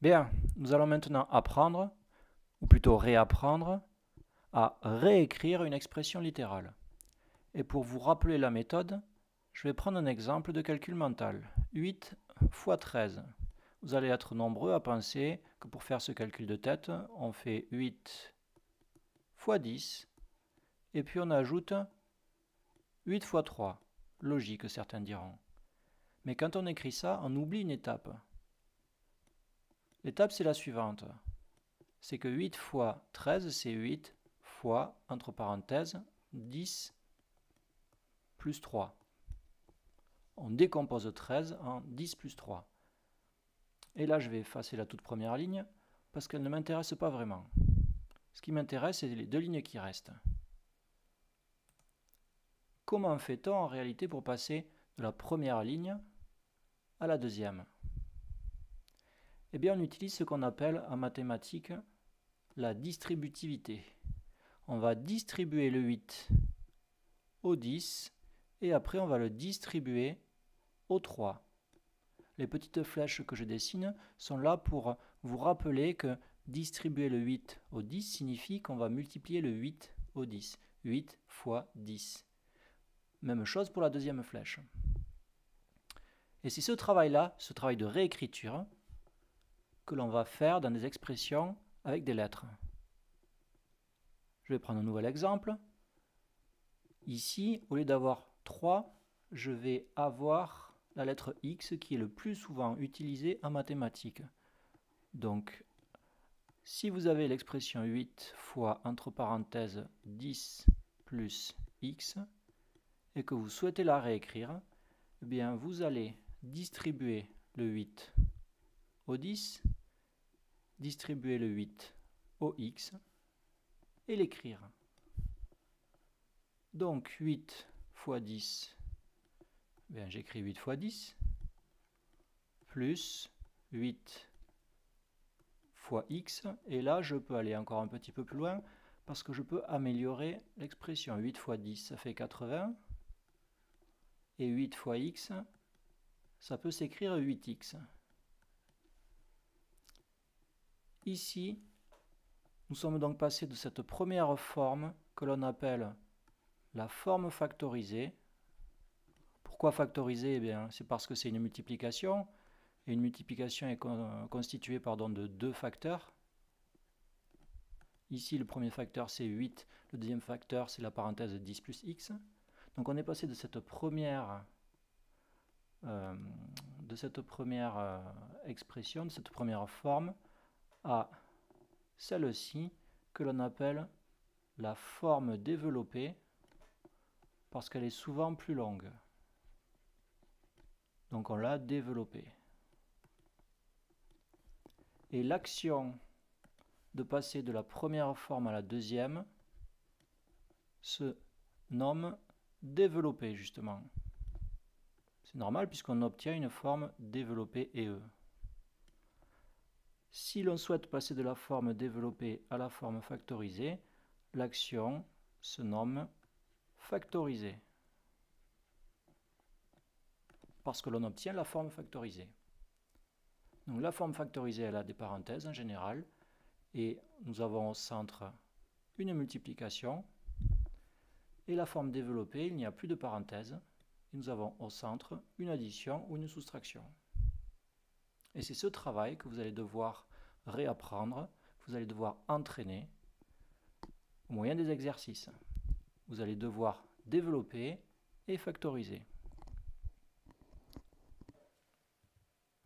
Bien, nous allons maintenant apprendre, ou plutôt réapprendre, à réécrire une expression littérale. Et pour vous rappeler la méthode, je vais prendre un exemple de calcul mental. 8 fois 13. Vous allez être nombreux à penser que pour faire ce calcul de tête, on fait 8 fois 10, et puis on ajoute 8 fois 3. Logique, certains diront. Mais quand on écrit ça, on oublie une étape. L'étape, c'est la suivante. C'est que 8 fois 13, c'est 8 fois, entre parenthèses, 10 plus 3. On décompose 13 en 10 plus 3. Et là, je vais effacer la toute première ligne parce qu'elle ne m'intéresse pas vraiment. Ce qui m'intéresse, c'est les deux lignes qui restent. Comment fait-on en réalité pour passer de la première ligne à la deuxième? Eh bien, on utilise ce qu'on appelle en mathématiques la distributivité. On va distribuer le 8 au 10 et après on va le distribuer au 3. Les petites flèches que je dessine sont là pour vous rappeler que distribuer le 8 au 10 signifie qu'on va multiplier le 8 au 10. 8 fois 10. Même chose pour la deuxième flèche. Et c'est ce travail-là, ce travail de réécriture, que l'on va faire dans des expressions avec des lettres. Je vais prendre un nouvel exemple. Ici, au lieu d'avoir 3, je vais avoir la lettre X qui est le plus souvent utilisée en mathématiques. Donc, si vous avez l'expression 8 fois, entre parenthèses, 10 plus X, et que vous souhaitez la réécrire, eh bien, vous allez distribuer le 8 au 10, distribuer le 8 au X, et l'écrire. Donc, 8 fois 10, bien, j'écris 8 fois 10, plus 8 fois x, et là je peux aller encore un petit peu plus loin parce que je peux améliorer l'expression. 8 fois 10 ça fait 80, et 8 fois x ça peut s'écrire 8x. Ici, nous sommes donc passés de cette première forme que l'on appelle la forme factorisée. Pourquoi factoriser? Eh bien, c'est parce que c'est une multiplication, et une multiplication est constituée de deux facteurs. Ici, le premier facteur, c'est 8. Le deuxième facteur, c'est la parenthèse 10 plus x. Donc, on est passé de cette première expression, de cette première forme, à celle-ci, que l'on appelle la forme développée, parce qu'elle est souvent plus longue. Donc, on l'a développée. Et l'action de passer de la première forme à la deuxième se nomme développer, justement. C'est normal puisqu'on obtient une forme développée EE. Si l'on souhaite passer de la forme développée à la forme factorisée, l'action se nomme factoriser, parce que l'on obtient la forme factorisée. Donc la forme factorisée, elle a des parenthèses en général, et nous avons au centre une multiplication, et la forme développée, il n'y a plus de parenthèses, et nous avons au centre une addition ou une soustraction. Et c'est ce travail que vous allez devoir réapprendre, que vous allez devoir entraîner au moyen des exercices. Vous allez devoir développer et factoriser.